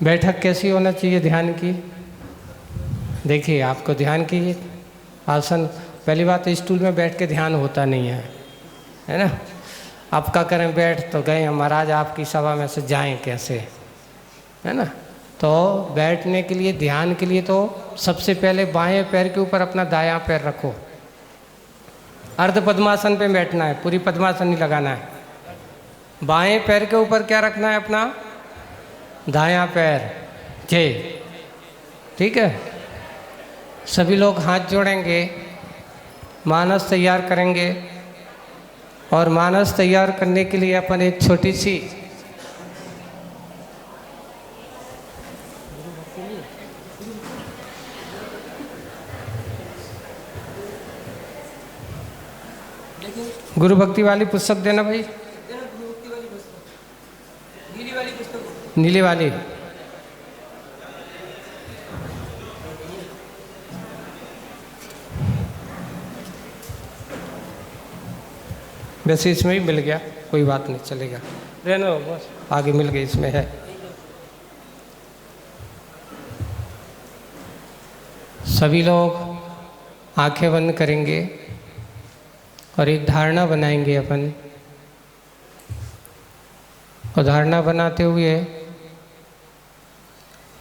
बैठक कैसी होना चाहिए ध्यान की? देखिए, आपको ध्यान की आसन, पहली बात तो स्टूल में बैठ के ध्यान होता नहीं है ना। आप क्या करें, बैठ तो गए महाराज, आपकी सभा में से जाएं कैसे, है ना। तो बैठने के लिए, ध्यान के लिए तो सबसे पहले बाएं पैर के ऊपर अपना दायां पैर रखो। अर्ध पद्मासन पे बैठना है, पूरी पद्मासन नहीं लगाना है। बाएं पैर के ऊपर क्या रखना है? अपना दायां पैर। जय, ठीक है। सभी लोग हाथ जोड़ेंगे, मानस तैयार करेंगे। और मानस तैयार करने के लिए अपन एक छोटी सी गुरु भक्ति वाली पुस्तक देना भाई, नीली वाली। वैसे इसमें ही मिल गया, कोई बात नहीं, चलेगा, रहने दो बस, आगे मिल गई, इसमें है। सभी लोग आंखें बंद करेंगे और एक धारणा बनाएंगे अपन। और धारणा बनाते हुए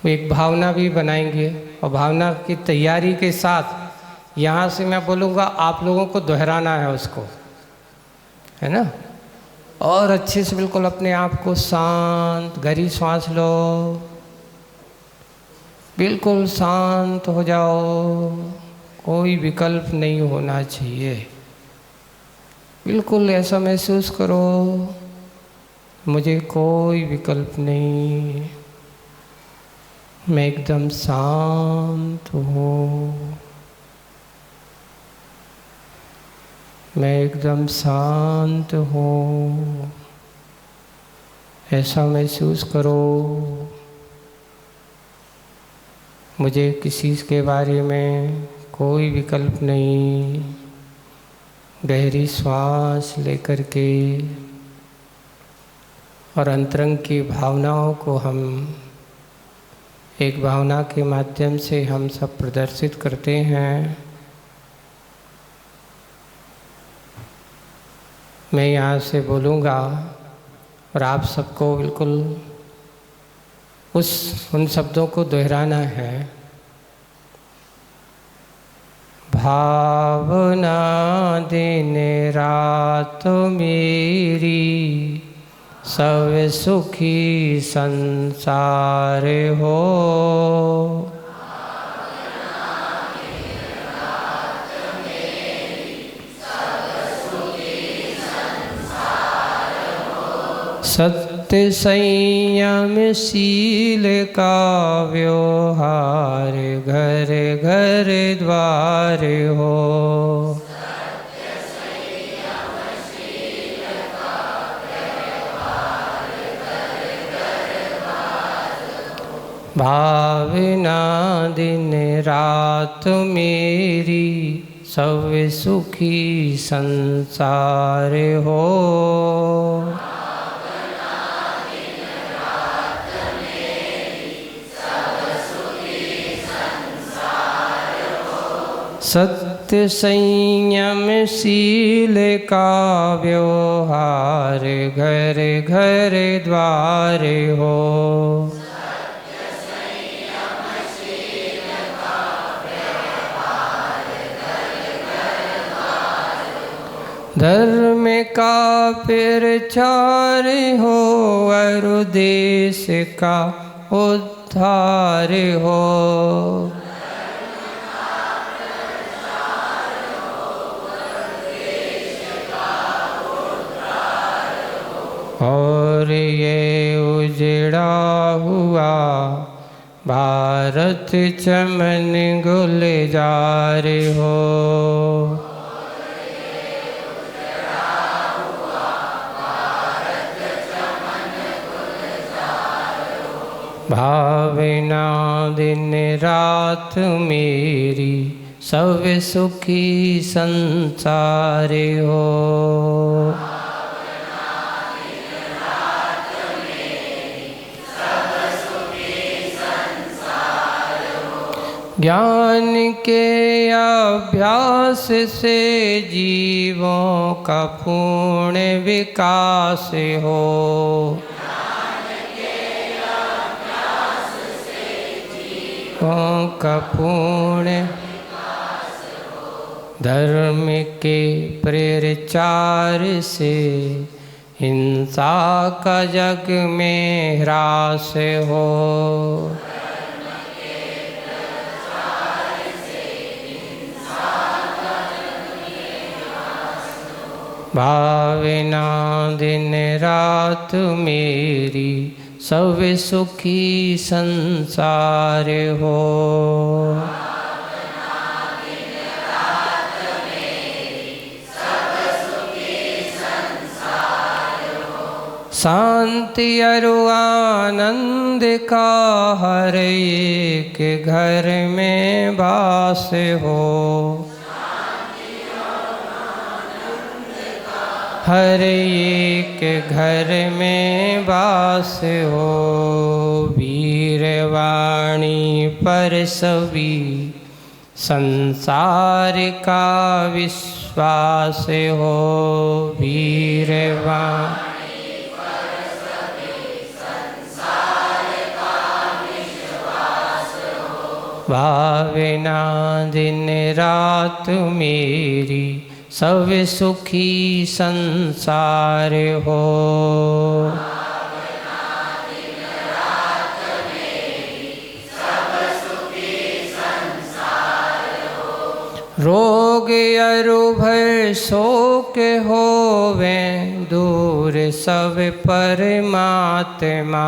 एक भावना भी बनाएंगे। और भावना की तैयारी के साथ यहाँ से मैं बोलूँगा, आप लोगों को दोहराना है उसको, है ना। और अच्छे से बिल्कुल अपने आप को शांत, गहरी सांस लो, बिल्कुल शांत हो जाओ। कोई विकल्प नहीं होना चाहिए। बिल्कुल ऐसा महसूस करो, मुझे कोई विकल्प नहीं, मैं एकदम शांत हूँ, मैं एकदम शांत हूँ, ऐसा महसूस करो। मुझे किसी के बारे में कोई विकल्प नहीं। गहरी श्वास लेकर के और अंतरंग की भावनाओं को हम एक भावना के माध्यम से हम सब प्रदर्शित करते हैं। मैं यहाँ से बोलूँगा और आप सबको बिल्कुल उन शब्दों को दोहराना है। भावना दिन रात मेरी, सब सुखी संसार हो। सत्य संयम शील का व्यवहार, घर घर द्वार हो। भावना दिन रात मेरी, सब सुखी संसार हो। सत्य संयम शील का व्यवहार, घर घर द्वार हो। धर्म का प्रचार हो और देश का उद्धार हो। और ये उजड़ा हुआ भारत चमन गुलजार हो। भावना दिन रात मेरी, सब सुखी संसार हो। ज्ञान के अभ्यास से जीवों का पूर्ण विकास हो। जीवों का पूर्ण धर्म के प्रचार से हिंसा का जग में ह्रास हो। भावना दिन रात मेरी सब सुखी संसार हो। शांति अरु आनंद का हर एक घर में वास हो। हर एक घर में वास हो। वीरवाणी पर सभी संसार का विश्वास हो। वीरवाणी भावना दिन रात मेरी सब सुखी संसार हो। रोग अरु भय शोक होवे दूर सब परमात्मा।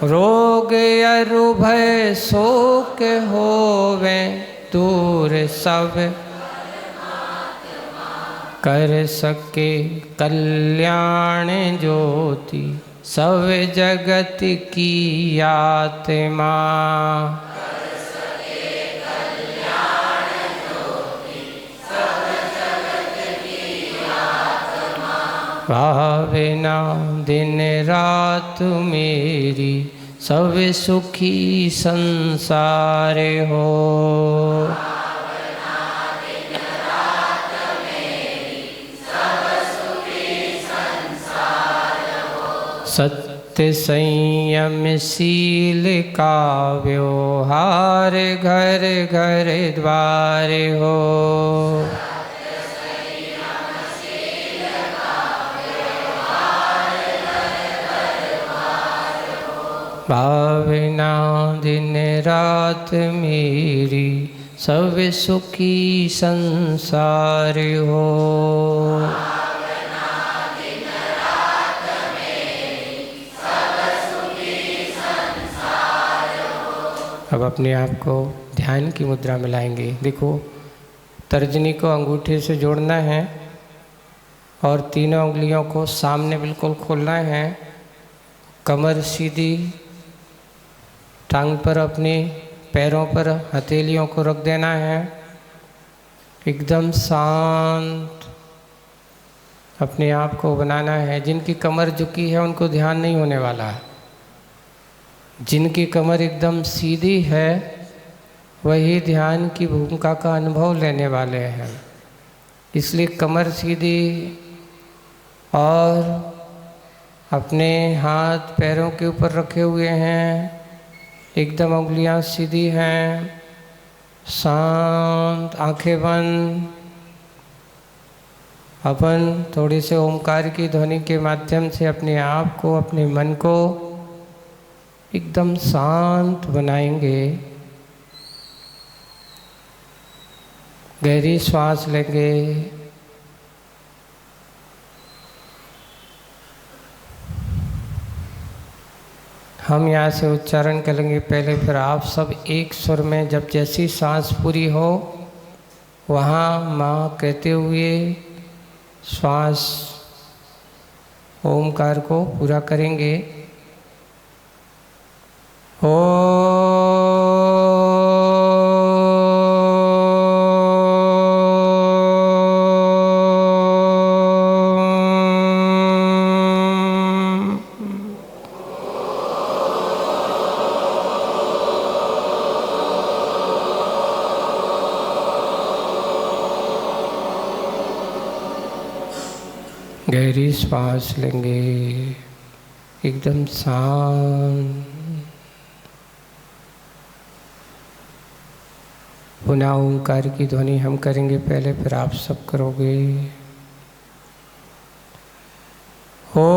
रोग अरु भय शोक होवे दूर सब कर सके कल्याण ज्योति सब जगत की आत्मा। भावना दिन रात मेरी सब सुखी संसार हो। सत्य संयम शील का व्यवहार घर घर द्वार हो। भावना दिन रात मेरी सब सुखी संसार हो। अब अपने आप को ध्यान की मुद्रा में लाएंगे। देखो, तर्जनी को अंगूठे से जोड़ना है और तीनों उंगलियों को सामने बिल्कुल खोलना है। कमर सीधी, टांग पर अपने पैरों पर हथेलियों को रख देना है। एकदम शांत अपने आप को बनाना है। जिनकी कमर झुकी है उनको ध्यान नहीं होने वाला है। जिनकी कमर एकदम सीधी है वही ध्यान की भूमिका का अनुभव लेने वाले हैं। इसलिए कमर सीधी और अपने हाथ पैरों के ऊपर रखे हुए हैं। एकदम उंगलियां सीधी हैं। शांत, आंखें बंद। अपन थोड़ी से ओमकार की ध्वनि के माध्यम से अपने आप को, अपने मन को एकदम शांत बनाएंगे। गहरी श्वास लेंगे। हम यहाँ से उच्चारण करेंगे पहले, फिर आप सब एक स्वर में, जब जैसी सांस पूरी हो वहाँ माँ कहते हुए श्वास ओमकार को पूरा करेंगे। गहरी सांस लेंगे, एकदम शांत। पुनः ओंकार की ध्वनि हम करेंगे पहले, फिर आप सब करोगे। ओ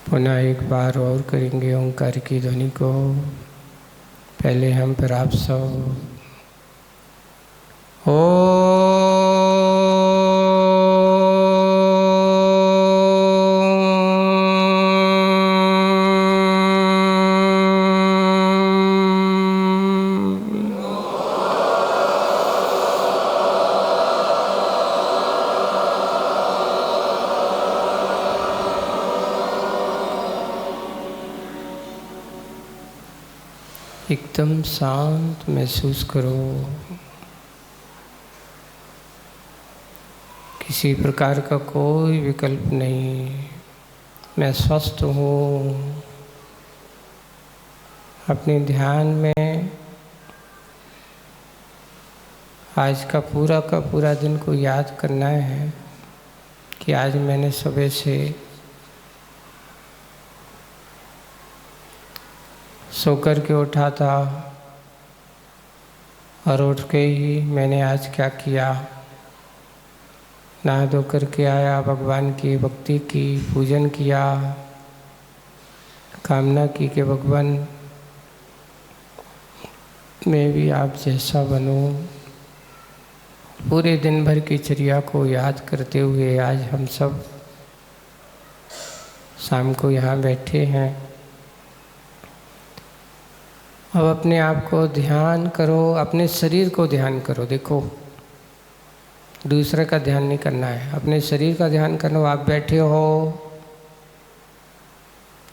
पुनः एक बार और करेंगे ओंकार की ध्वनि को, पहले हम फिर आप सब। ओ एकदम शांत महसूस करो, किसी प्रकार का कोई विकल्प नहीं। मैं स्वस्थ हूँ। अपने ध्यान में आज का पूरा दिन को याद करना है कि आज मैंने सुबह से सोकर के उठा था और उठ के ही मैंने आज क्या किया। नहा धो करके आया, भगवान की भक्ति की, पूजन किया, कामना की कि भगवान मैं भी आप जैसा बनूं। पूरे दिन भर की चर्या को याद करते हुए आज हम सब शाम को यहाँ बैठे हैं। अब अपने आप को ध्यान करो, अपने शरीर को ध्यान करो। देखो, दूसरे का ध्यान नहीं करना है, अपने शरीर का ध्यान करो। आप बैठे हो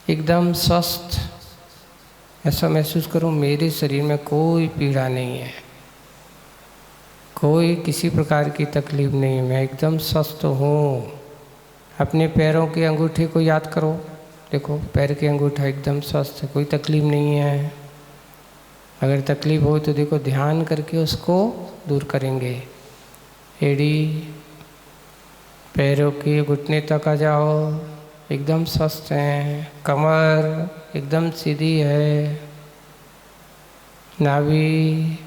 एकदम स्वस्थ, ऐसा महसूस करो मेरे शरीर में कोई पीड़ा नहीं है, कोई किसी प्रकार की तकलीफ नहीं है, मैं एकदम स्वस्थ हूँ। अपने पैरों के अंगूठे को याद करो। देखो, पैर के अंगूठा एकदम स्वस्थ है, कोई तकलीफ नहीं है। अगर तकलीफ हो तो देखो, ध्यान करके उसको दूर करेंगे। एड़ी, पैरों के घुटने तक आ जाओ, एकदम स्वस्थ हैं। कमर एकदम सीधी है। नाभि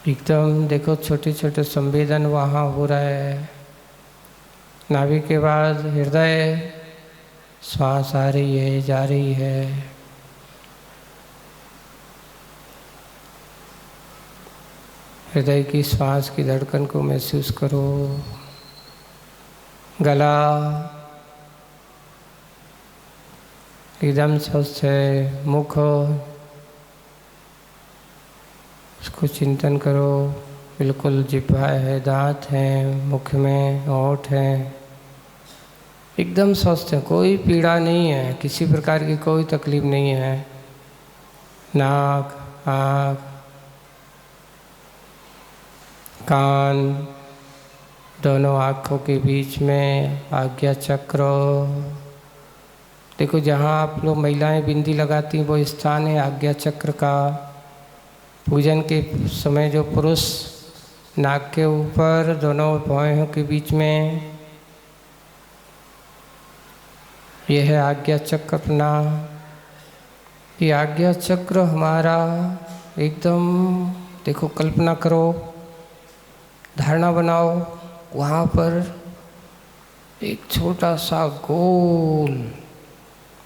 एकदम, देखो छोटे छोटे संवेदन वहाँ हो रहा है। नाभि के बाद हृदय, श्वास आ रही है, जा रही है। हृदय की श्वास की धड़कन को महसूस करो। गला एकदम स्वस्थ है। मुख, उसको चिंतन करो, बिल्कुल जिह्वा है, दांत हैं, मुख में होंठ हैं, एकदम स्वस्थ है, कोई पीड़ा नहीं है, किसी प्रकार की कोई तकलीफ नहीं है। नाक, आँख, कान, दोनों आँखों के बीच में आज्ञा चक्र। देखो, जहाँ आप लोग महिलाएं बिंदी लगाती हैं वो स्थान है आज्ञा चक्र का। पूजन के समय जो पुरुष नाक के ऊपर, दोनों भौहों के बीच में, यह है आज्ञा चक्र अपना। ये आज्ञा चक्र हमारा एकदम, देखो कल्पना करो, धारणा बनाओ, वहाँ पर एक छोटा सा गोल,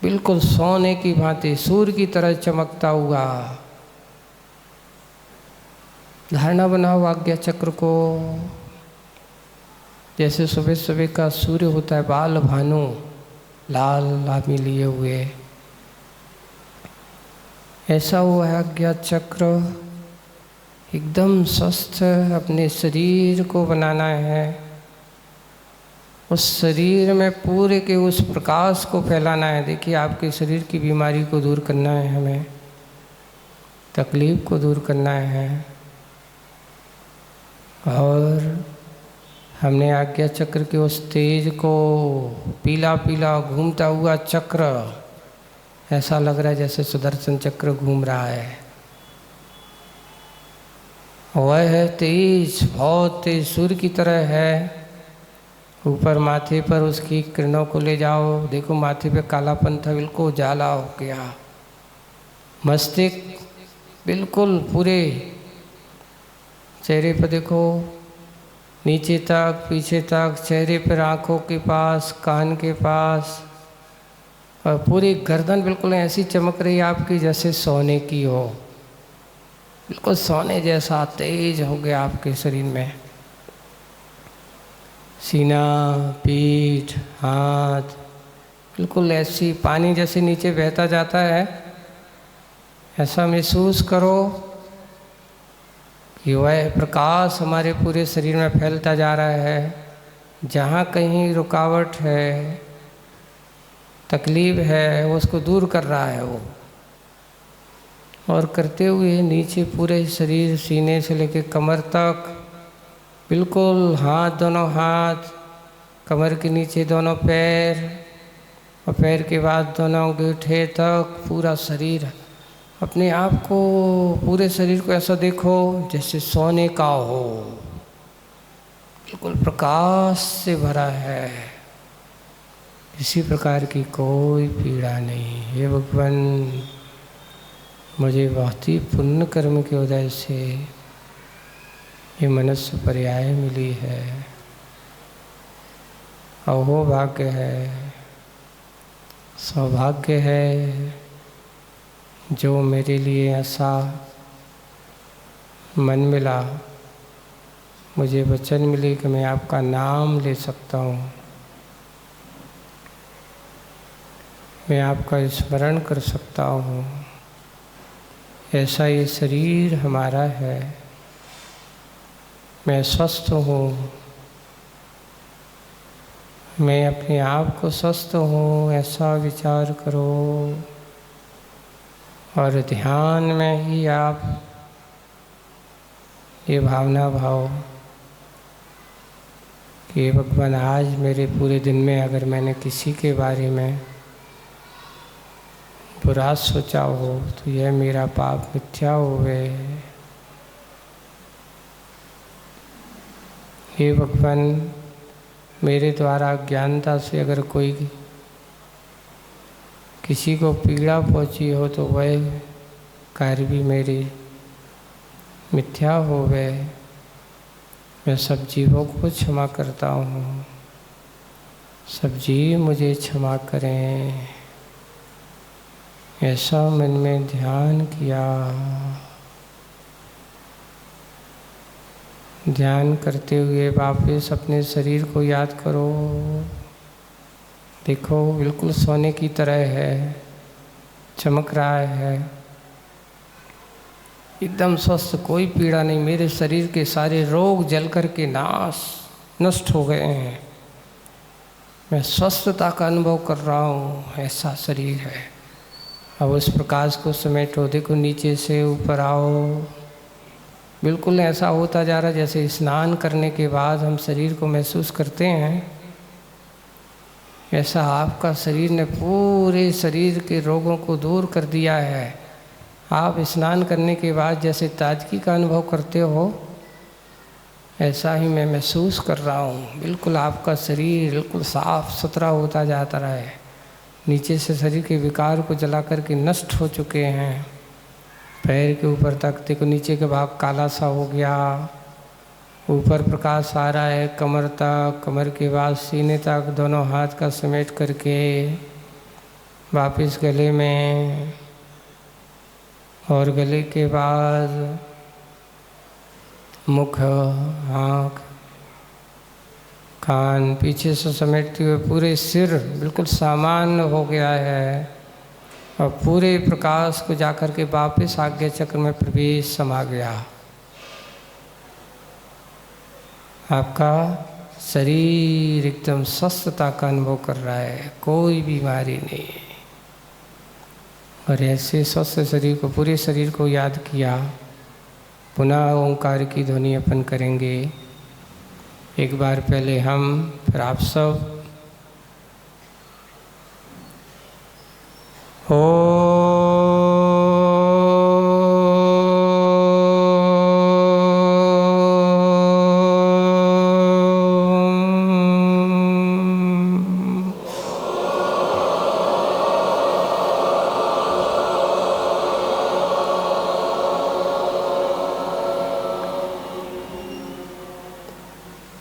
बिल्कुल सोने की भांति सूर्य की तरह चमकता हुआ धारणा बनाओ आज्ञा चक्र को। जैसे सुबह सुबह का सूर्य होता है, बाल भानु लाल लामी लिए हुए, ऐसा हुआ है आज्ञा चक्र। एकदम स्वस्थ अपने शरीर को बनाना है। उस शरीर में पूरे के उस प्रकाश को फैलाना है। देखिए आपके शरीर की बीमारी को दूर करना है, हमें तकलीफ को दूर करना है। और हमने आज्ञा चक्र के उस तेज को, पीला पीला घूमता हुआ चक्र, ऐसा लग रहा है जैसे सुदर्शन चक्र घूम रहा है। वह है तेज, बहुत तेज, सूर्य की तरह है। ऊपर माथे पर उसकी किरणों को ले जाओ, देखो माथे पे कालापन था, बिल्कुल उजाला हो गया। मस्तिष्क बिल्कुल पूरे चेहरे पर देखो, नीचे तक, पीछे तक, चेहरे पर, आँखों के पास, कान के पास, और पूरी गर्दन बिल्कुल ऐसी चमक रही है आपकी जैसे सोने की हो। बिल्कुल सोने जैसा तेज हो गया आपके शरीर में। सीना, पीठ, हाथ बिल्कुल ऐसी पानी जैसे नीचे बहता जाता है, ऐसा महसूस करो कि वह प्रकाश हमारे पूरे शरीर में फैलता जा रहा है। जहाँ कहीं रुकावट है, तकलीफ है, वो उसको दूर कर रहा है वो। और करते हुए नीचे पूरे शरीर, सीने से लेकर कमर तक, बिल्कुल हाथ, दोनों हाथ, कमर के नीचे दोनों पैर, और पैर के बाद दोनों अंगूठे तक पूरा शरीर। अपने आप को, पूरे शरीर को ऐसा देखो जैसे सोने का हो, बिल्कुल प्रकाश से भरा है, किसी प्रकार की कोई पीड़ा नहीं। हे भगवान, मुझे बहुत ही पुण्य कर्म के उदय से ये मनुष्य पर्याय मिली है। अहो भाग्य है, सौभाग्य है जो मेरे लिए ऐसा मन मिला, मुझे वचन मिले कि मैं आपका नाम ले सकता हूँ, मैं आपका स्मरण कर सकता हूँ। ऐसा ये शरीर हमारा है, मैं स्वस्थ हूँ, मैं अपने आप को स्वस्थ हूँ, ऐसा विचार करो। और ध्यान में ही आप ये भावना भाव कि भगवान आज मेरे पूरे दिन में अगर मैंने किसी के बारे में बुरा सोचा हो तो यह मेरा पाप मिथ्या होवे। हे भगवान, मेरे द्वारा अज्ञानता से अगर कोई किसी को पीड़ा पहुंची हो तो वह कार्य भी मेरी मिथ्या होवे। मैं सब जीवों को क्षमा करता हूँ, सब जीव मुझे क्षमा करें। ऐसा मन में ध्यान किया। ध्यान करते हुए वापस अपने शरीर को याद करो। देखो बिल्कुल सोने की तरह है, चमक रहा है, एकदम स्वस्थ, कोई पीड़ा नहीं। मेरे शरीर के सारे रोग जल कर के नष्ट हो गए हैं। मैं स्वस्थता का अनुभव कर रहा हूँ, ऐसा शरीर है। अब उस प्रकाश को समेटो, देखो नीचे से ऊपर आओ। बिल्कुल ऐसा होता जा रहा जैसे स्नान करने के बाद हम शरीर को महसूस करते हैं, ऐसा आपका शरीर ने पूरे शरीर के रोगों को दूर कर दिया है। आप स्नान करने के बाद जैसे ताजगी का अनुभव करते हो, ऐसा ही मैं महसूस कर रहा हूँ। बिल्कुल आपका शरीर बिल्कुल साफ सुथरा होता जाता रहा है। नीचे से शरीर के विकार को जला करके नष्ट हो चुके हैं। पैर के ऊपर तक देखो, नीचे के भाग काला सा हो गया, ऊपर प्रकाश आ रहा है कमर तक, कमर के बाद सीने तक, दोनों हाथ का समेट करके वापस गले में, और गले के बाद मुख, आँख, कान, पीछे से समेटते हुए पूरे सिर बिल्कुल सामान्य हो गया है। और पूरे प्रकाश को जाकर के वापस आज्ञा चक्र में प्रवेश समा गया। आपका शरीर एकदम स्वस्थता का अनुभव कर रहा है, कोई बीमारी नहीं है। और ऐसे स्वस्थ शरीर को, पूरे शरीर को याद किया। पुनः ओंकार की ध्वनि अपन करेंगे। एक बार पहले हम, फिर आप सब।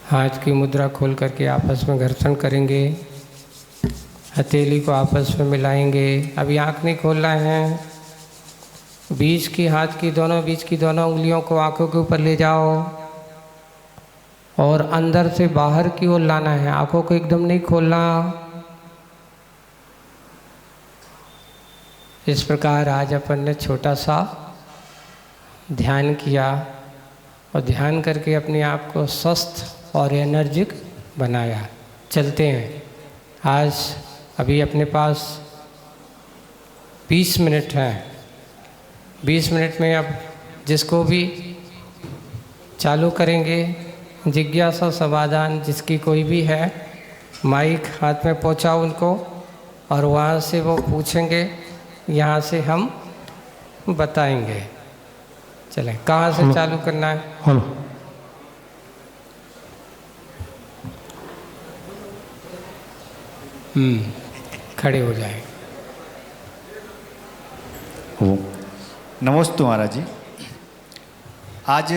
हाथ की मुद्रा खोल करके आपस में घर्षण करेंगे। हथेली को आपस में मिलाएंगे। अभी आँख नहीं खोलना है। बीच की हाथ की बीच की दोनों उंगलियों को आँखों के ऊपर ले जाओ और अंदर से बाहर की ओर लाना है। आँखों को एकदम नहीं खोलना। इस प्रकार आज अपन ने छोटा सा ध्यान किया और ध्यान करके अपने आप को स्वस्थ और एनर्जिक बनाया। चलते हैं। आज अभी अपने पास 20 मिनट हैं। 20 मिनट में अब जिसको भी चालू करेंगे, जिज्ञासा समाधान जिसकी कोई भी है, माइक हाथ में पहुंचाओ उनको और वहाँ से वो पूछेंगे, यहाँ से हम बताएंगे। चलें, कहाँ से चालू करना है? हेलो। खड़े हो जाए। नमस्ते महाराज जी। आज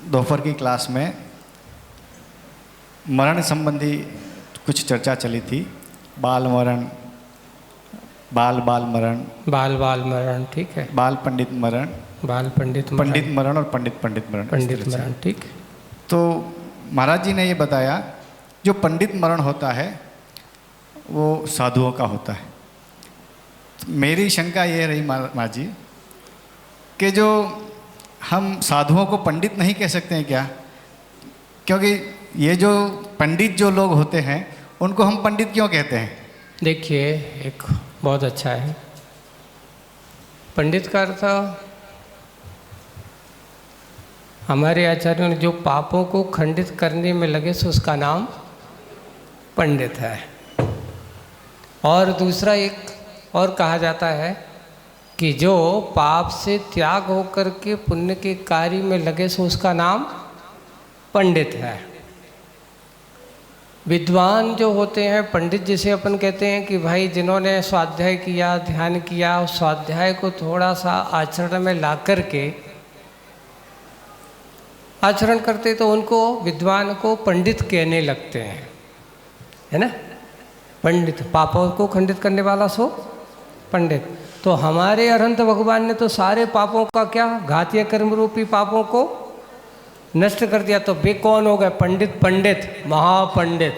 दोपहर की क्लास में मरण संबंधी कुछ चर्चा चली थी। बाल मरण, बाल मरण, बाल मरण, ठीक है। बाल पंडित मरण, बाल पंडित मरण और पंडित मरण, ठीक। तो महाराज जी ने ये बताया जो पंडित मरण होता है वो साधुओं का होता है। मेरी शंका ये रही महाराज जी कि जो हम साधुओं को पंडित नहीं कह सकते हैं क्या? क्योंकि ये जो पंडित जो लोग होते हैं उनको हम पंडित क्यों कहते हैं? देखिए, एक बहुत अच्छा है। पंडित का अर्थ, हमारे आचार्यों ने जो पापों को खंडित करने में लगे सो उसका नाम पंडित है। और दूसरा एक और कहा जाता है कि जो पाप से त्याग होकर के पुण्य के कार्य में लगे सो उसका नाम पंडित है। विद्वान जो होते हैं, पंडित जिसे अपन कहते हैं कि भाई जिन्होंने स्वाध्याय किया, ध्यान किया, उस स्वाध्याय को थोड़ा सा आचरण में ला करके आचरण करते तो उनको, विद्वान को पंडित कहने लगते हैं, है ना। पंडित, पापों को खंडित करने वाला सो पंडित। तो हमारे अनंत भगवान ने तो सारे पापों का क्या, घातीय कर्म रूपी पापों को नष्ट कर दिया। तो वे कौन हो गए? पंडित, महापंडित।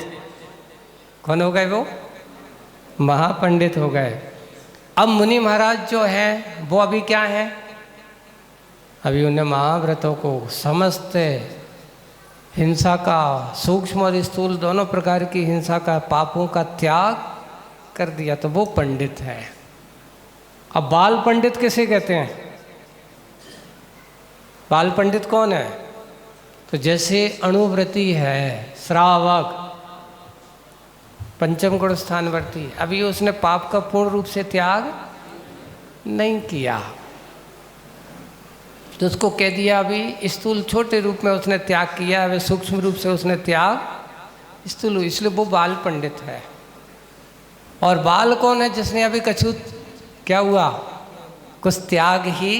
कौन हो गए वो? महापंडित हो गए। अब मुनि महाराज जो हैं वो अभी क्या हैं? अभी उन्हें महाव्रतों को, समस्त हिंसा का, सूक्ष्म और स्थूल दोनों प्रकार की हिंसा का, पापों का त्याग कर दिया, तो वो पंडित है। अब बाल पंडित किसे कहते हैं? बाल पंडित कौन है? तो जैसे अणुव्रती है, श्रावक, पंचम गुण स्थानवर्ती, अभी उसने पाप का पूर्ण रूप से त्याग नहीं किया, तो उसको कह दिया अभी स्थूल छोटे रूप में उसने त्याग किया, अभी सूक्ष्म रूप से उसने त्याग स्थूल, इसलिए वो बाल पंडित है। और बाल कौन है? जिसने अभी कछुत क्या हुआ, कुछ त्याग ही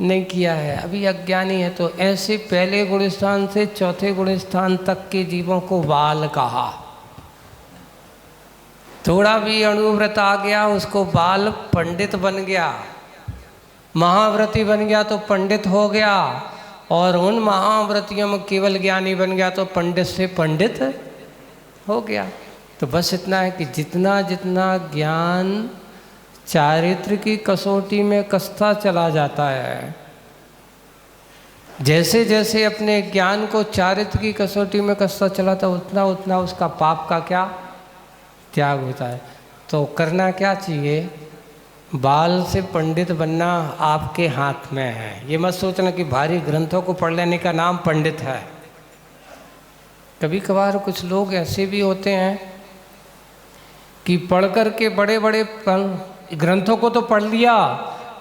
नहीं किया है, अभी अज्ञानी है। तो ऐसे पहले गुण स्थान से चौथे गुण स्थान तक के जीवों को बाल कहा। थोड़ा भी अणुव्रत आ गया उसको बाल पंडित बन गया, महाव्रती बन गया तो पंडित हो गया, और उन महाव्रतियों में केवल ज्ञानी बन गया तो पंडित से पंडित हो गया। तो बस इतना है कि जितना जितना ज्ञान चारित्र की कसौटी में कसता चला जाता है, जैसे जैसे अपने ज्ञान को चारित्र की कसौटी में कसता चला था उतना उतना उसका पाप का क्या त्याग होता है। तो करना क्या चाहिए, बाल से पंडित बनना आपके हाथ में है। ये मत सोचना कि भारी ग्रंथों को पढ़ लेने का नाम पंडित है। कभी कभार कुछ लोग ऐसे भी होते हैं कि पढ़ कर के बड़े बड़े ग्रंथों को तो पढ़ लिया,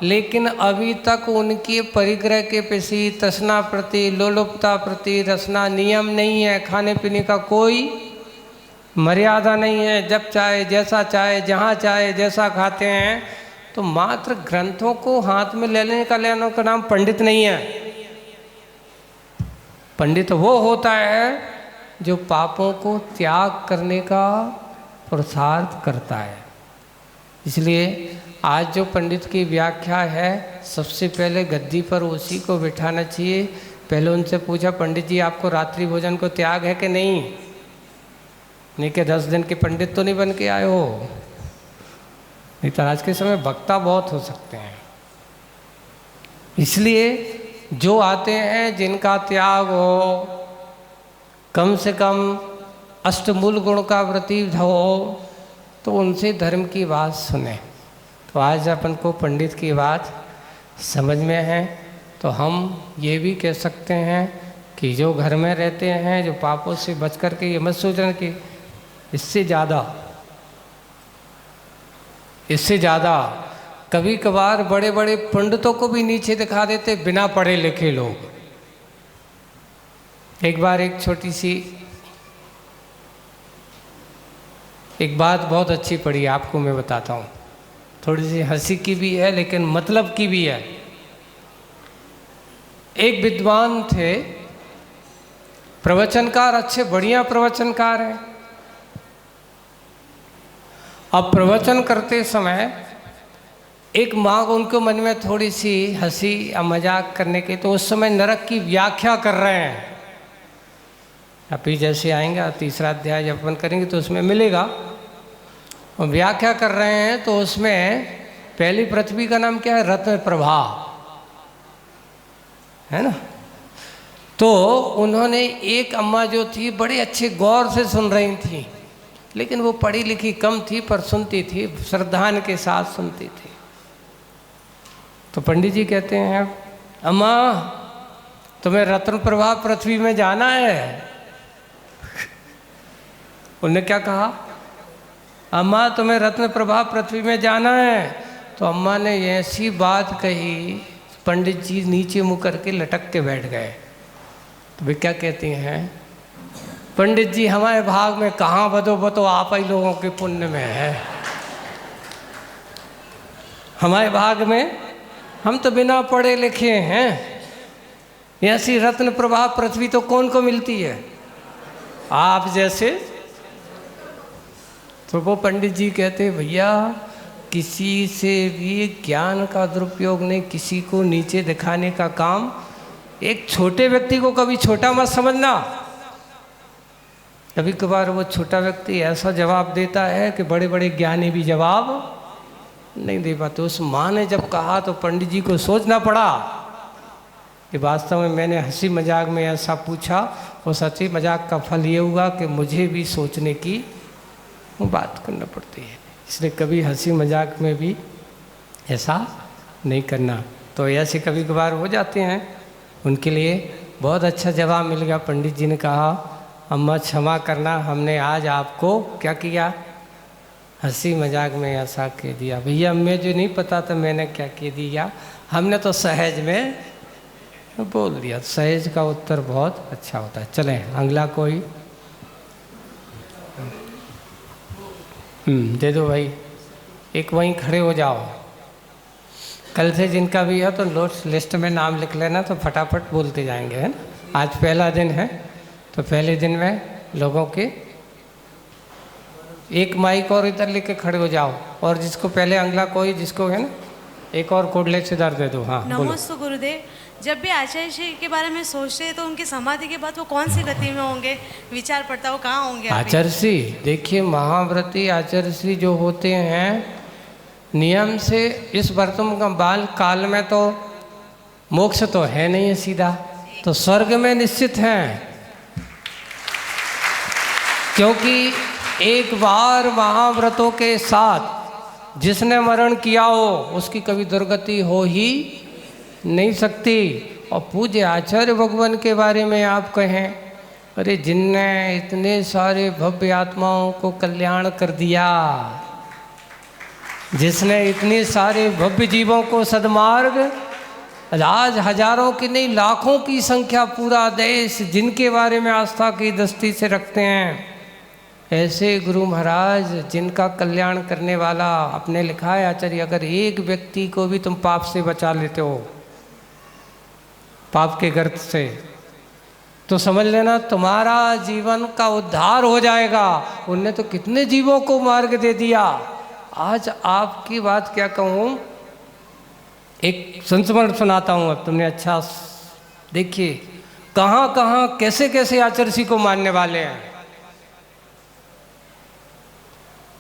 लेकिन अभी तक उनके परिग्रह के प्रति, तृष्णा प्रति, लोलुपता प्रति, रसना नियम नहीं है। खाने पीने का कोई मर्यादा नहीं है, जब चाहे जैसा चाहे जहाँ चाहे जैसा खाते हैं। तो मात्र ग्रंथों को हाथ में लेने का नाम पंडित नहीं है। पंडित वो होता है जो पापों को त्याग करने का पुरुषार्थ करता है। इसलिए आज जो पंडित की व्याख्या है, सबसे पहले गद्दी पर उसी को बिठाना चाहिए। पहले उनसे पूछा, पंडित जी आपको रात्रि भोजन को त्याग है कि नहीं? नहीं कि 10 दिन के पंडित तो नहीं बन के आए हो। नहीं तो आज के समय वक्ता बहुत हो सकते हैं। इसलिए जो आते हैं जिनका त्याग हो, कम से कम अष्टमूल गुण का व्रती हो, तो उनसे धर्म की बात सुने। तो आज अपन को पंडित की बात समझ में है। तो हम ये भी कह सकते हैं कि जो घर में रहते हैं, जो पापों से बच कर के, ये मत सोचना कि इससे ज़्यादा कभी कभार बड़े बड़े पंडितों को भी नीचे दिखा देते बिना पढ़े लिखे लोग। एक बार एक छोटी सी एक बात बहुत अच्छी पड़ी, आपको मैं बताता हूँ। थोड़ी सी हंसी की भी है लेकिन मतलब की भी है। एक विद्वान थे, प्रवचनकार, अच्छे बढ़िया प्रवचनकार हैं। अब प्रवचन करते समय एक माँ उनको मन में थोड़ी सी हंसी या मजाक करने के, तो उस समय नरक की व्याख्या कर रहे हैं। अभी जैसे आएंगे तीसरा अध्याय जब अपन करेंगे तो उसमें मिलेगा। और व्याख्या कर रहे हैं तो उसमें पहली पृथ्वी का नाम क्या है? रत्न प्रभा, है ना। तो उन्होंने एक अम्मा जो थी बड़े अच्छे गौर से सुन रही थी, लेकिन वो पढ़ी लिखी कम थी पर सुनती थी, श्रद्धान के साथ सुनती थी। तो पंडित जी कहते हैं, अम्मा तुम्हें रत्न प्रभा पृथ्वी में जाना है? उन्होंने क्या कहा? अम्मा तुम्हें रत्न प्रभा पृथ्वी में जाना है। तो अम्मा ने ऐसी बात कही, पंडित जी नीचे मुँह करके लटक के बैठ गए। तो वे क्या कहती हैं, पंडित जी हमारे भाग में कहाँ बतो आप ही लोगों के पुण्य में है। हमारे भाग में, हम तो बिना पढ़े लिखे हैं। ऐसी रत्न प्रभा पृथ्वी तो कौन को मिलती है? आप जैसे। तो वो पंडित जी कहते, भैया किसी से भी ज्ञान का दुरुपयोग नहीं, किसी को नीचे दिखाने का काम। एक छोटे व्यक्ति को कभी छोटा मत समझना। कभी कभार वो छोटा व्यक्ति ऐसा जवाब देता है कि बड़े बड़े ज्ञानी भी जवाब नहीं दे पाते। उस माँ ने जब कहा तो पंडित जी को सोचना पड़ा कि वास्तव में मैंने हंसी मजाक में ऐसा पूछा, और सच्ची मजाक का फल ये हुआ कि मुझे भी सोचने की बात करना पड़ती है। इसलिए कभी हंसी मजाक में भी ऐसा नहीं करना। तो ऐसे कभी कभार हो जाते हैं, उनके लिए बहुत अच्छा जवाब मिल गया। पंडित जी ने कहा, अम्मा क्षमा करना, हमने आज आपको क्या किया, हंसी मजाक में ऐसा कह दिया। भैया मैं जो नहीं पता था मैंने क्या कह दिया, हमने तो सहज में बोल दिया। सहज का उत्तर बहुत अच्छा होता है। चलें अगला कोई दे दो भाई, एक वहीं खड़े हो जाओ। कल से जिनका भी है तो नोट्स लिस्ट में नाम लिख लेना, तो फटाफट बोलते जाएंगे, है ना। आज पहला दिन है तो पहले दिन में लोगों के एक माइक और इधर लेके खड़े हो जाओ, और जिसको पहले अगला कोई जिसको है ना एक और कोडलेक्स इधर दे दो। हाँ नमोस्तु गुरुदेव। जब भी आचार्य श्री के बारे में सोचते हैं तो उनकी समाधि के बाद वो कौन सी गति में होंगे, विचार पड़ता वो कहाँ होंगे? आचार्य श्री देखिए, महाव्रती आचार्य श्री जो होते हैं नियम से इस वर्तमान का बाल काल में तो मोक्ष तो है नहीं है सीधा, तो स्वर्ग में निश्चित हैं, क्योंकि एक बार महाव्रतों के साथ जिसने मरण किया हो उसकी कभी दुर्गति हो ही नहीं सकती। और पूज्य आचार्य भगवान के बारे में आप कहें, अरे जिनने इतने सारे भव्य आत्माओं को कल्याण कर दिया, जिसने इतने सारे भव्य जीवों को सद्मार्ग, आज हजारों की नहीं लाखों की संख्या पूरा देश जिनके बारे में आस्था की दृष्टि से रखते हैं, ऐसे गुरु महाराज जिनका कल्याण करने वाला। आपने लिखा है आचार्य, अगर एक व्यक्ति को भी तुम पाप से बचा लेते हो, पाप के गर्त से, तो समझ लेना तुम्हारा जीवन का उद्धार हो जाएगा। उनने तो कितने जीवों को मार्ग दे दिया। आज आपकी बात क्या कहूँ, एक संस्मरण सुनाता हूँ अब, तुमने अच्छा देखिए कहाँ कहाँ कैसे कैसे आचर्षी को मानने वाले हैं।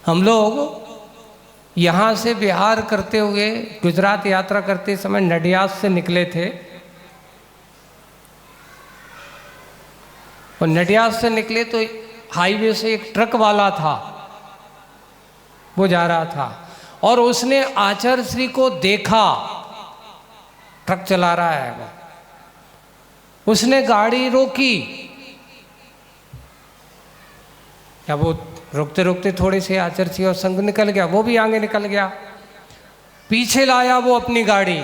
हम लोग यहाँ से बिहार करते हुए गुजरात यात्रा करते समय नडियाद से निकले थे, और नडियाद से निकले तो हाईवे से एक ट्रक वाला था, वो जा रहा था और उसने आचार्य श्री को देखा, ट्रक चला रहा है वो, उसने गाड़ी रोकी, या वो रुकते रुकते थोड़े से आचार्य श्री और संग निकल गया, वो भी आगे निकल गया, पीछे लाया वो अपनी गाड़ी,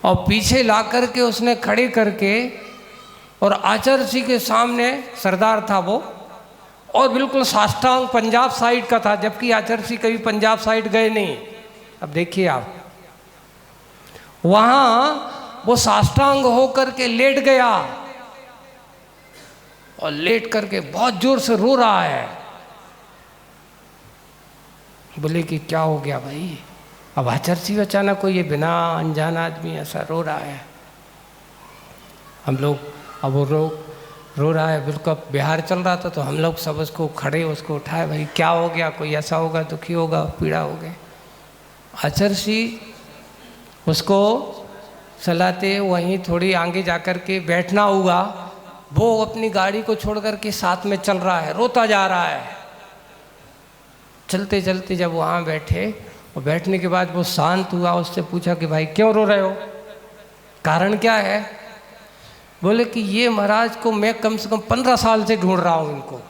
और पीछे ला करके उसने खड़े करके, और आचार्य जी के सामने सरदार था वो, और बिल्कुल साष्टांग पंजाब साइड का था, जबकि आचार्य जी कभी पंजाब साइड गए नहीं। अब देखिए आप, वहाँ वो साष्टांग होकर के लेट गया, और लेट करके बहुत जोर से रो रहा है। बोले कि क्या हो गया भाई? अब आचार्य जी अचानक कोई ये बिना अनजान आदमी ऐसा रो रहा है। हम लोग, अब वो रो रहा है, बिल्कुल बिहार चल रहा था, तो हम लोग सब उसको खड़े, उसको उठाए, भाई क्या हो गया, कोई ऐसा होगा, दुखी होगा, पीड़ा हो गई। आचार्य जी उसको चलाते वहीं थोड़ी आगे जाकर के बैठना हुआ, वो अपनी गाड़ी को छोड़ कर के साथ में चल रहा है, रोता जा रहा है। चलते चलते जब वहाँ बैठे, और बैठने के बाद वो शांत हुआ, उससे पूछा कि भाई क्यों रो रहे हो, कारण क्या है? बोले कि ये महाराज को मैं कम से कम 15 साल से ढूंढ रहा हूँ इनको।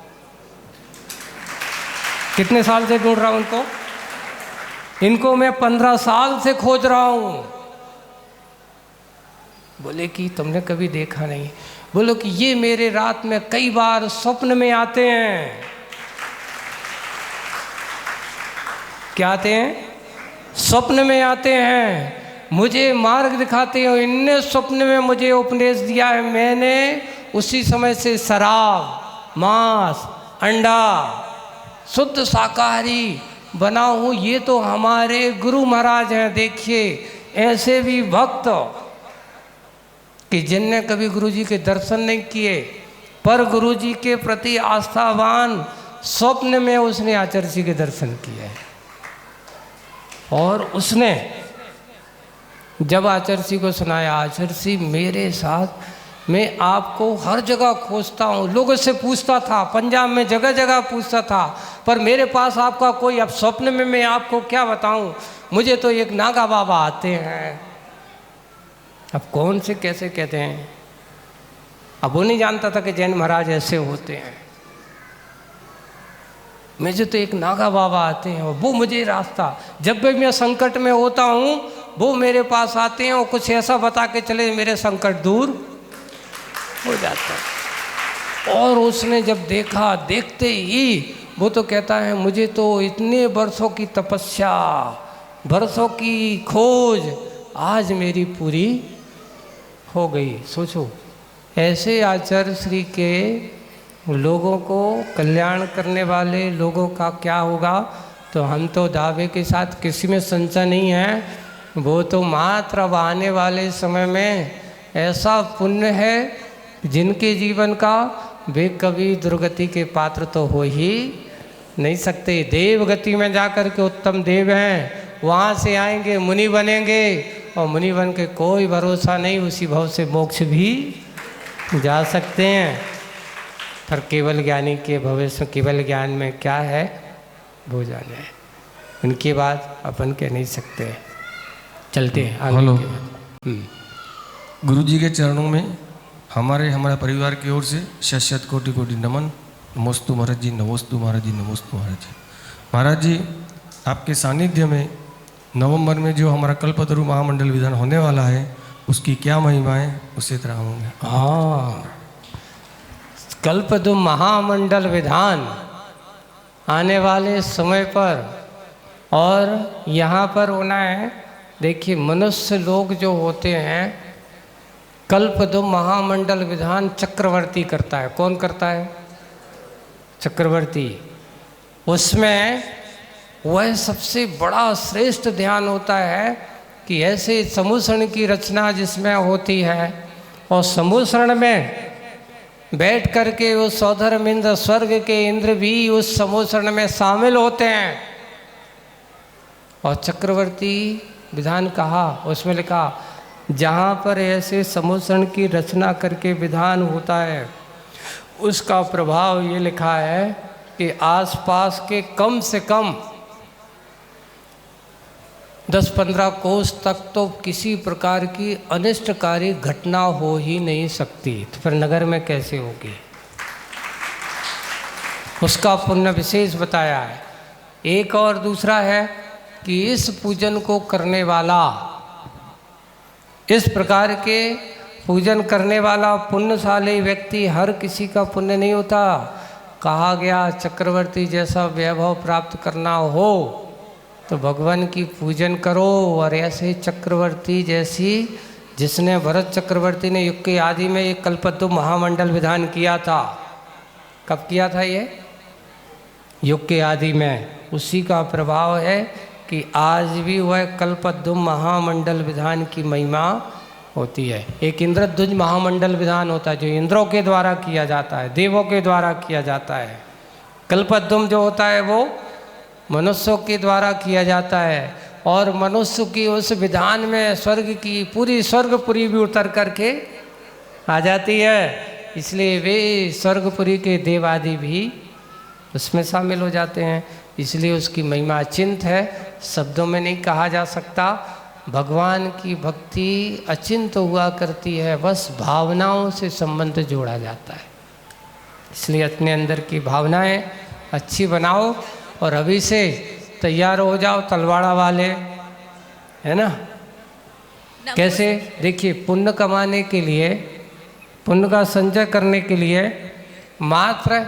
कितने साल से ढूंढ रहा हूँ इनको? इनको मैं 15 साल से खोज रहा हूँ। बोले कि तुमने कभी देखा नहीं? बोलो कि ये मेरे रात में कई बार स्वप्न में आते हैं। क्या आते हैं? स्वप्न में आते हैं, मुझे मार्ग दिखाते हैं। इनने स्वप्न में मुझे उपदेश दिया है, मैंने उसी समय से शराब, मांस, अंडा, शुद्ध शाकाहारी बना हूँ। ये तो हमारे गुरु महाराज हैं। देखिए ऐसे भी भक्त कि जिनने कभी गुरुजी के दर्शन नहीं किए, पर गुरुजी के प्रति आस्थावान, स्वप्न में उसने आचार्य जी के दर्शन किए। और उसने जब आचार्य जी को सुनाया, आचार्य जी मेरे साथ, मैं आपको हर जगह खोजता हूँ, लोगों से पूछता था, पंजाब में जगह जगह पूछता था, पर मेरे पास आपका कोई, अब स्वप्न में मैं आपको क्या बताऊँ, मुझे तो एक नागा बाबा आते हैं। अब कौन से कैसे कहते हैं, अब वो नहीं जानता था कि जैन महाराज ऐसे होते हैं। मुझे तो एक नागा बाबा आते हैं, और वो मुझे रास्ता, जब भी मैं संकट में होता हूँ वो मेरे पास आते हैं और कुछ ऐसा बता के चले, मेरे संकट दूर हो जाता है। और उसने जब देखा, देखते ही वो तो कहता है, मुझे तो इतने वर्षों की तपस्या, वर्षों की खोज आज मेरी पूरी हो गई। सोचो ऐसे आचार्य श्री के लोगों को कल्याण करने वाले लोगों का क्या होगा। तो हम तो दावे के साथ किसी में संशय नहीं है, वो तो मात्र अब आने वाले समय में ऐसा पुण्य है जिनके जीवन का वे कभी दुर्गति के पात्र तो हो ही नहीं सकते। देव गति में जाकर के उत्तम देव हैं, वहाँ से आएंगे, मुनि बनेंगे, और मुनि बन के कोई भरोसा नहीं, उसी भव से मोक्ष भी जा सकते हैं। पर केवल ज्ञानी के भविष्य केवल ज्ञान में क्या है वो जाने है, उनकी बात अपन कह नहीं सकते। चलते हैं आगे हेलो। की बात। गुरु जी के चरणों में हमारे परिवार की ओर से शत कोटि कोटि नमन। नमोस्तु महाराज जी, नमोस्तु महाराज जी, नमोस्तु महाराज जी। महाराज जी, आपके सानिध्य में नवंबर में जो हमारा कल्पतरु महामंडल विधान होने वाला है, उसकी क्या महिमा है, उसी तरह होंगे। हाँ, कल्पतरु महामंडल विधान आने वाले समय पर, और यहाँ पर होना है। देखिए, मनुष्य लोग जो होते हैं, कल्पतरु महामंडल विधान चक्रवर्ती करता है। कौन करता है? चक्रवर्ती। उसमें वह सबसे बड़ा श्रेष्ठ ध्यान होता है कि ऐसे समूषण की रचना जिसमें होती है, और समूषण में बैठ करके उस सौधर्म इंद्र, स्वर्ग के इंद्र भी उस समूषण में शामिल होते हैं। और चक्रवर्ती विधान कहा, उसमें लिखा जहाँ पर ऐसे समूषण की रचना करके विधान होता है, उसका प्रभाव ये लिखा है कि आसपास के कम से कम 10-15 कोस तक तो किसी प्रकार की अनिष्टकारी घटना हो ही नहीं सकती। तो फिर नगर में कैसे होगी? उसका पुण्य विशेष बताया है। एक और दूसरा है कि इस पूजन को करने वाला, इस प्रकार के पूजन करने वाला पुण्यशाली व्यक्ति हर किसी का पुण्य नहीं होता। कहा गया चक्रवर्ती जैसा वैभव प्राप्त करना हो तो भगवान की पूजन करो। और ऐसे चक्रवर्ती जैसी, जिसने भरत चक्रवर्ती ने युग के आदि में एक कल्पतरु महामंडल विधान किया था। कब किया था ये? युग के आदि में। उसी का प्रभाव है कि आज भी वह कल्पतरु महामंडल विधान की महिमा होती है। एक इंद्रध्वज महामंडल विधान होता है जो इंद्रों के द्वारा किया जाता है, देवों के द्वारा किया जाता है। कल्पतरु जो होता है वो मनुष्यों के द्वारा किया जाता है, और मनुष्य की उस विधान में स्वर्ग की पूरी स्वर्गपुरी भी उतर करके आ जाती है। इसलिए वे स्वर्गपुरी के देव आदि भी उसमें शामिल हो जाते हैं। इसलिए उसकी महिमा अचिंत है, शब्दों में नहीं कहा जा सकता। भगवान की भक्ति अचिंत हुआ करती है, बस भावनाओं से संबंध जोड़ा जाता है। इसलिए अपने अंदर की भावनाएं अच्छी बनाओ और अभी से तैयार हो जाओ तलवाड़ा वाले, है ना। कैसे? देखिए, पुण्य कमाने के लिए, पुण्य का संचय करने के लिए मात्र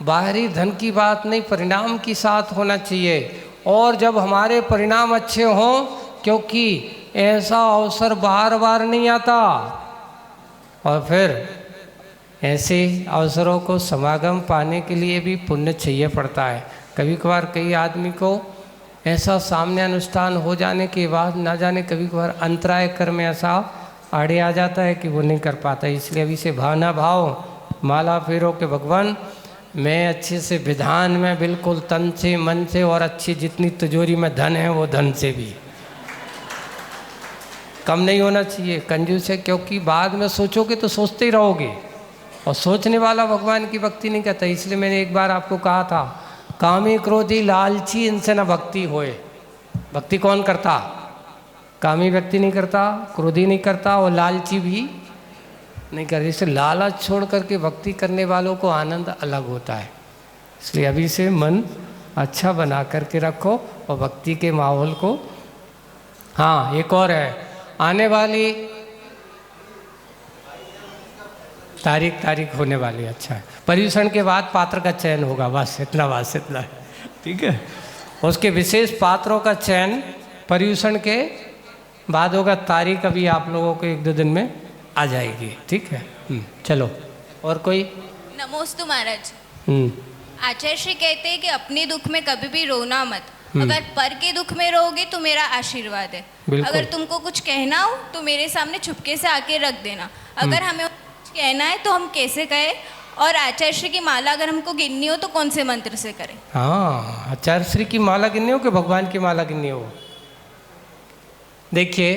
बाहरी धन की बात नहीं, परिणाम की साथ होना चाहिए। और जब हमारे परिणाम अच्छे हों, क्योंकि ऐसा अवसर बार बार नहीं आता, और फिर ऐसे अवसरों को समागम पाने के लिए भी पुण्य चाहिए पड़ता है। कभी कभार कई आदमी को ऐसा सामने अनुष्ठान हो जाने के बाद ना जाने कभी कभार अंतराय कर्म ऐसा आड़े आ जाता है कि वो नहीं कर पाता। इसलिए अभी से भावना भाव माला फेरो के भगवान मैं अच्छे से विधान में बिल्कुल तन से मन से, और अच्छी जितनी तिजोरी में धन है वो धन से भी कम नहीं होना चाहिए, कंजूस है। क्योंकि बाद में सोचोगे तो सोचते ही रहोगे, और सोचने वाला भगवान की भक्ति नहीं करता। इसलिए मैंने एक बार आपको कहा था, कामी क्रोधी लालची इनसे न भक्ति होए। भक्ति कौन करता? कामी व्यक्ति नहीं करता, क्रोधी नहीं करता, और लालची भी नहीं करता। इसलिए लालच छोड़ करके भक्ति करने वालों को आनंद अलग होता है। इसलिए अभी से मन अच्छा बना करके रखो और भक्ति के माहौल को। हाँ, एक और है, आने वाली तारीख होने वाली। अच्छा है, पर्यूषण के बाद पात्र का चयन होगा, बस इतना ठीक है। उसके विशेष पात्रों का चयन पर्यूषण के बाद होगा। तारीख अभी आप लोगों को 1-2 दिन में आ जाएगी, ठीक है। चलो, और कोई? नमोस्तु महाराज। आचार्य श्री कहते हैं कि अपने दुख में कभी भी रोना मत, अगर पर के दुख में रोगे तो मेरा आशीर्वाद है। अगर तुमको कुछ कहना हो तो मेरे सामने चुपके से आके रख देना। अगर हमें कुछ कहना है तो हम कैसे कहें, और आचार्य श्री की माला अगर हमको गिननी हो तो कौन से मंत्र से करें? हाँ, आचार्य श्री की माला गिननी हो कि भगवान की माला गिननी हो? देखिए,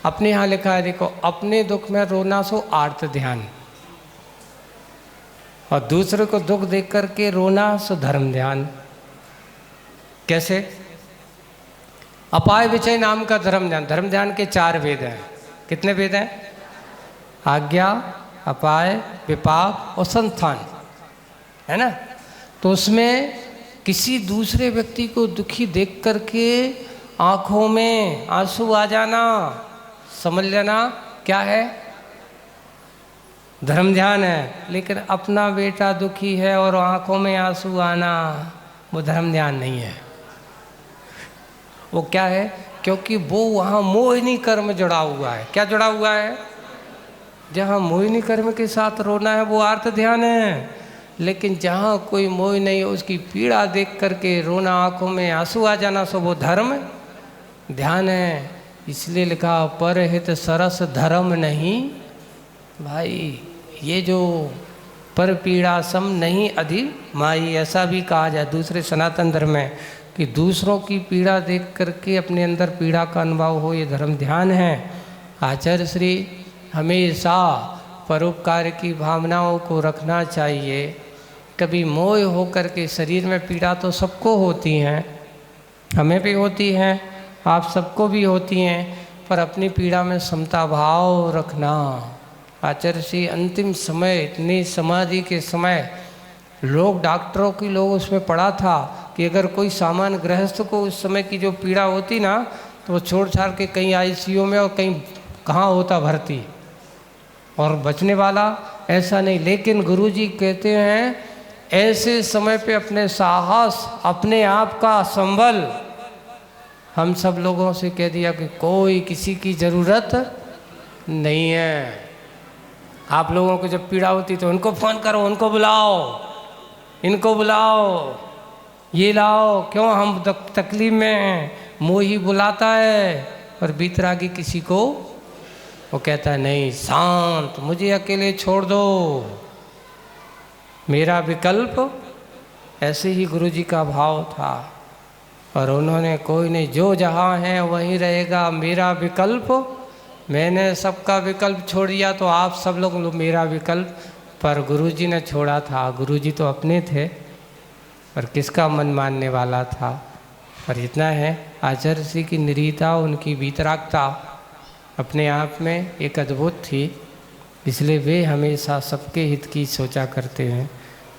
अपने यहाँ लिखा है, देखो, अपने दुख में रोना सो आर्त ध्यान, और दूसरे को दुख देख करके रोना सो धर्म ध्यान। कैसे? अपाय विचय नाम का धर्म ध्यान। धर्म ध्यान के 4 वेद हैं। कितने वेद हैं? आज्ञा, अपाय, विपाक और संस्थान, है ना। तो उसमें किसी दूसरे व्यक्ति को दुखी देख करके आंखों में आंसू आ जाना, समझ लेना क्या है? धर्म ध्यान है। लेकिन अपना बेटा दुखी है और आंखों में आंसू आना, वो धर्म ध्यान नहीं है। वो क्या है? क्योंकि वो वहाँ मोहिनी कर्म जुड़ा हुआ है। क्या जुड़ा हुआ है? जहाँ मोहिनी कर्म के साथ रोना है वो आर्त ध्यान है। लेकिन जहाँ कोई मोह नहीं है, उसकी पीड़ा देख करके रोना, आंखों में आंसू आ जाना, सो वो धर्म ध्यान है। इसलिए लिखा परहित सरस धर्म नहीं भाई। ये जो पर पीड़ा सम नहीं अधि माई, ऐसा भी कहा जाए दूसरे सनातन धर्म में कि दूसरों की पीड़ा देख करके अपने अंदर पीड़ा का अनुभव हो, ये धर्म ध्यान है। आचार्य श्री हमेशा परोपकार की भावनाओं को रखना चाहिए। कभी मोह हो करके शरीर में पीड़ा तो सबको होती हैं, हमें भी होती हैं, आप सबको भी होती हैं, पर अपनी पीड़ा में समता भाव रखना। आचार्य श्री अंतिम समय, इतनी समाधि के समय, लोग डॉक्टरों की लोग उसमें पड़ा था कि अगर कोई सामान्य गृहस्थ को उस समय की जो पीड़ा होती ना, तो वो छोड़ छाड़ के कहीं आईसीयू में और कहीं कहाँ होता भर्ती, और बचने वाला ऐसा नहीं। लेकिन गुरुजी कहते हैं ऐसे समय पे अपने साहस, अपने आप का संबल, हम सब लोगों से कह दिया कि कोई किसी की ज़रूरत नहीं है। आप लोगों को जब पीड़ा होती तो उनको फ़ोन करो, उनको बुलाओ, इनको बुलाओ, ये लाओ। क्यों? हम तकलीफ में हैं। मोही बुलाता है और बीतरागी किसी को वो कहता है नहीं, शांत, मुझे अकेले छोड़ दो, मेरा विकल्प। ऐसे ही गुरुजी का भाव था, और उन्होंने कोई नहीं, जो जहाँ है वहीं रहेगा, मेरा विकल्प। मैंने सबका विकल्प छोड़ दिया तो आप सब लोग मेरा विकल्प, पर गुरुजी ने छोड़ा था। गुरुजी तो अपने थे, पर किसका मन मानने वाला था। पर इतना है, आचार्य श्री की निरीता, उनकी वीतरागता अपने आप में एक अद्भुत थी। इसलिए वे हमेशा सबके हित की सोचा करते हैं।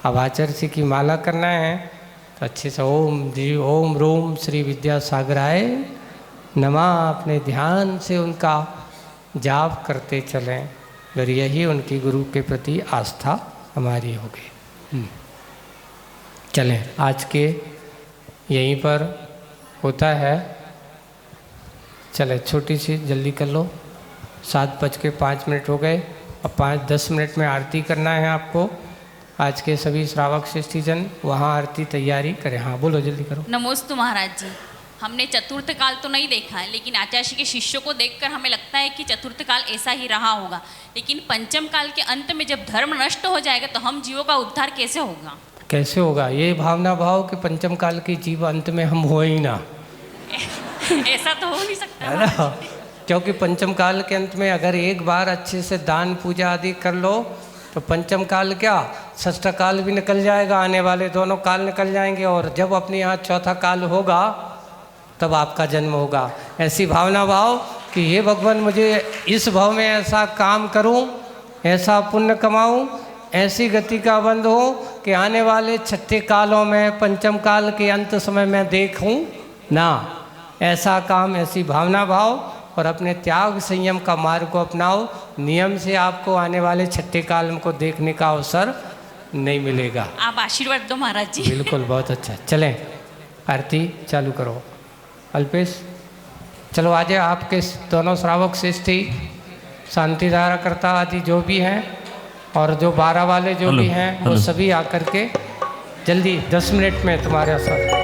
अब आचार्य श्री की माला करना है तो अच्छे से ओम जी ओम रोम श्री विद्यासागराय नमः अपने ध्यान से उनका जाप करते चलें, और यही उनकी गुरु के प्रति आस्था हमारी होगी। चलें, आज के यहीं पर होता है। चले, छोटी सी जल्दी कर लो, 7:05 हो गए। अब 5-10 मिनट में आरती करना है आपको। आज के सभी श्रावक श्रेष्ठीजन वहाँ आरती तैयारी करें। हाँ बोलो, जल्दी करो। नमोस्तु महाराज जी। हमने चतुर्थ काल तो नहीं देखा है, लेकिन आचार्य श्री के शिष्यों को देखकर हमें लगता है कि चतुर्थ काल ऐसा ही रहा होगा। लेकिन पंचम काल के अंत में जब धर्म नष्ट हो जाएगा तो हम जीवों का उद्धार कैसे होगा? कैसे होगा? ये भावना भाव कि पंचम काल के जीव अंत में हम हो ही ना। ऐसा तो हो नहीं सकता है ना, क्योंकि पंचम काल के अंत में अगर एक बार अच्छे से दान पूजा आदि कर लो तो पंचम काल क्या, षष्ठ काल भी निकल जाएगा, आने वाले दोनों काल निकल जाएंगे, और जब अपने यहाँ चौथा काल होगा तब आपका जन्म होगा। ऐसी भावना भाव कि हे भगवान, मुझे इस भाव में ऐसा काम करूं, ऐसा पुण्य कमाऊं, ऐसी गति का बंद हो कि आने वाले छठे कालों में, पंचम काल के अंत समय में देखूं ना। ऐसा काम, ऐसी भावना भाव, और अपने त्याग संयम का मार्ग को अपनाओ। नियम से आपको आने वाले छठे काल को देखने का अवसर नहीं मिलेगा। आप आशीर्वाद दो महाराज जी। बिल्कुल, बहुत अच्छा। चलें, आरती चालू करो। अल्पेश, चलो आज आपके दोनों श्रावक श्रेष्ठी, शांति धारा करता आदि जो भी हैं, और जो 12 वाले जो भी हैं, वो सभी आकर के जल्दी 10 मिनट में तुम्हारे साथ